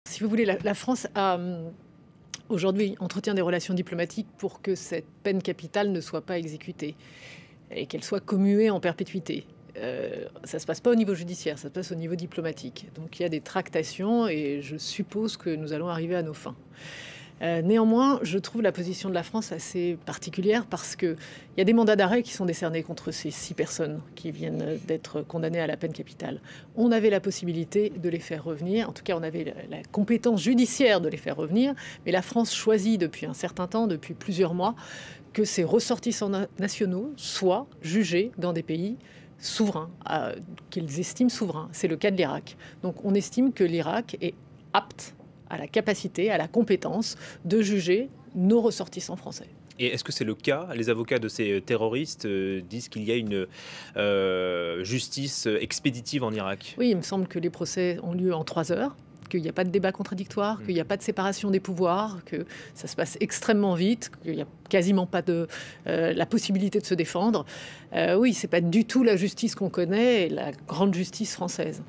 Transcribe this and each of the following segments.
Si vous voulez, la France a aujourd'hui entretient des relations diplomatiques pour que cette peine capitale ne soit pas exécutée et qu'elle soit commuée en perpétuité. Ça ne se passe pas au niveau judiciaire, ça se passe au niveau diplomatique. Donc il y a des tractations et je suppose que nous allons arriver à nos fins. Néanmoins, je trouve la position de la France assez particulière parce qu'il y a des mandats d'arrêt qui sont décernés contre ces 6 personnes qui viennent d'être condamnées à la peine capitale. On avait la possibilité de les faire revenir, en tout cas on avait la compétence judiciaire de les faire revenir, mais la France choisit depuis un certain temps, depuis plusieurs mois, que ces ressortissants nationaux soient jugés dans des pays souverains, qu'ils estiment souverains. C'est le cas de l'Irak. Donc on estime que l'Irak est apte à la capacité, à la compétence de juger nos ressortissants français. Et est-ce que c'est le cas? Les avocats de ces terroristes disent qu'il y a une justice expéditive en Irak. Oui, il me semble que les procès ont lieu en 3 heures, qu'il n'y a pas de débat contradictoire, qu'il n'y a pas de séparation des pouvoirs, que ça se passe extrêmement vite, qu'il n'y a quasiment pas de la possibilité de se défendre. Oui, c'est pas du tout la justice qu'on connaît, la grande justice française.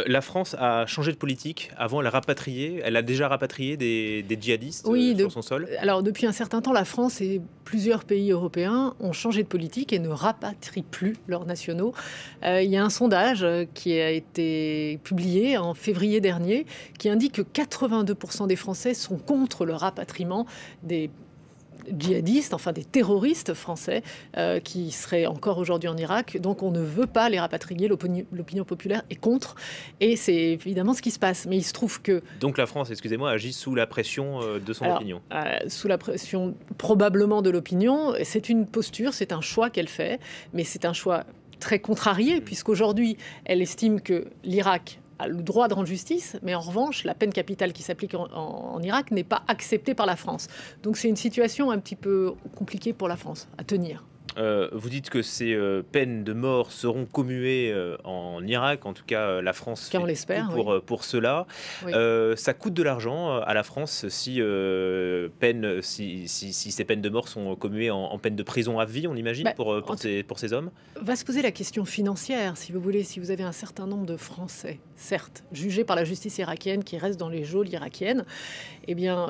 La France a changé de politique. Avant, elle a déjà rapatrié des djihadistes sur son sol. Alors, depuis un certain temps, la France et plusieurs pays européens ont changé de politique et ne rapatrient plus leurs nationaux. Il y a un sondage qui a été publié en février dernier qui indique que 82% des Français sont contre le rapatriement des djihadistes, enfin des terroristes français qui seraient encore aujourd'hui en Irak. Donc on ne veut pas les rapatrier, l'opinion populaire est contre et c'est évidemment ce qui se passe. Mais il se trouve que... Donc la France, excusez-moi, agit sous la pression de son opinion. Sous la pression probablement de l'opinion. C'est une posture, c'est un choix qu'elle fait, mais c'est un choix très contrarié puisqu'aujourd'hui elle estime que l'Irak a le droit de rendre justice, mais en revanche, la peine capitale qui s'applique en Irak n'est pas acceptée par la France. Donc c'est une situation un petit peu compliquée pour la France à tenir. Vous dites que ces peines de mort seront commuées en Irak, en tout cas la France on l'espère, pour cela. Oui. Ça coûte de l'argent à la France si ces peines de mort sont commuées en peine de prison à vie, on imagine, pour ces hommes. Va se poser la question financière, si vous voulez, si vous avez un certain nombre de Français, certes, jugés par la justice irakienne qui restent dans les geôles irakiennes, eh bien,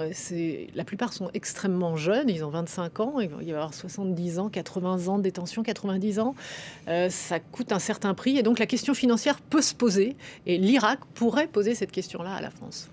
la plupart sont extrêmement jeunes, ils ont 25 ans, il va y avoir 70 ans, 80 ans de détention, 90 ans, ça coûte un certain prix et donc la question financière peut se poser et l'Irak pourrait poser cette question-là à la France.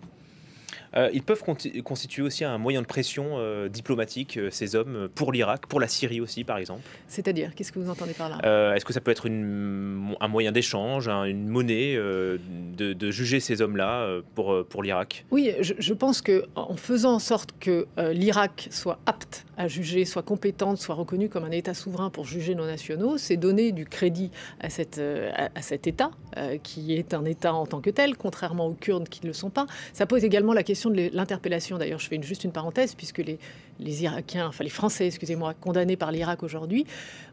Ils peuvent constituer aussi un moyen de pression diplomatique, ces hommes, pour l'Irak, pour la Syrie aussi, par exemple. C'est-à-dire, qu'est-ce que vous entendez par là? Est-ce que ça peut être un moyen d'échange, une monnaie, de juger ces hommes-là pour l'Irak? Oui, je pense qu'en faisant en sorte que l'Irak soit apte à juger, soit compétente, soit reconnue comme un État souverain pour juger nos nationaux, c'est donner du crédit à cet État, qui est un État en tant que tel, contrairement aux Kurdes qui ne le sont pas. Ça pose également la question de l'interpellation. D'ailleurs, je fais juste une parenthèse, puisque les Irakiens, enfin les Français, excusez-moi, condamnés par l'Irak aujourd'hui,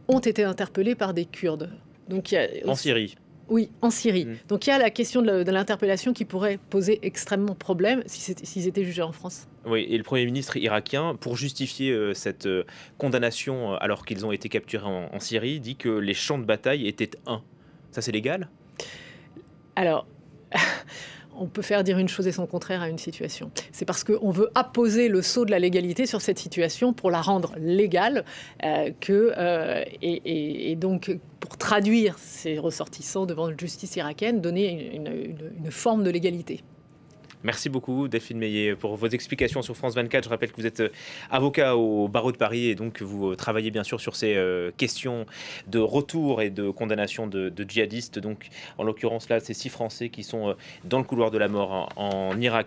ont été interpellés par des Kurdes. Donc, en Syrie. Oui, en Syrie. Donc il y a la question de l'interpellation qui pourrait poser extrêmement problème s'ils étaient jugés en France. Oui, et le Premier ministre irakien, pour justifier cette condamnation alors qu'ils ont été capturés en Syrie, dit que les champs de bataille étaient un. Ça, c'est légal? Alors... On peut faire dire une chose et son contraire à une situation. C'est parce qu'on veut apposer le sceau de la légalité sur cette situation pour la rendre légale et donc pour traduire ces ressortissants devant la justice irakienne, donner une forme de légalité. Merci beaucoup Delphine Meillet pour vos explications sur France 24. Je rappelle que vous êtes avocat au barreau de Paris et donc vous travaillez bien sûr sur ces questions de retour et de condamnation de djihadistes. Donc en l'occurrence là, c'est 6 Français qui sont dans le couloir de la mort en Irak.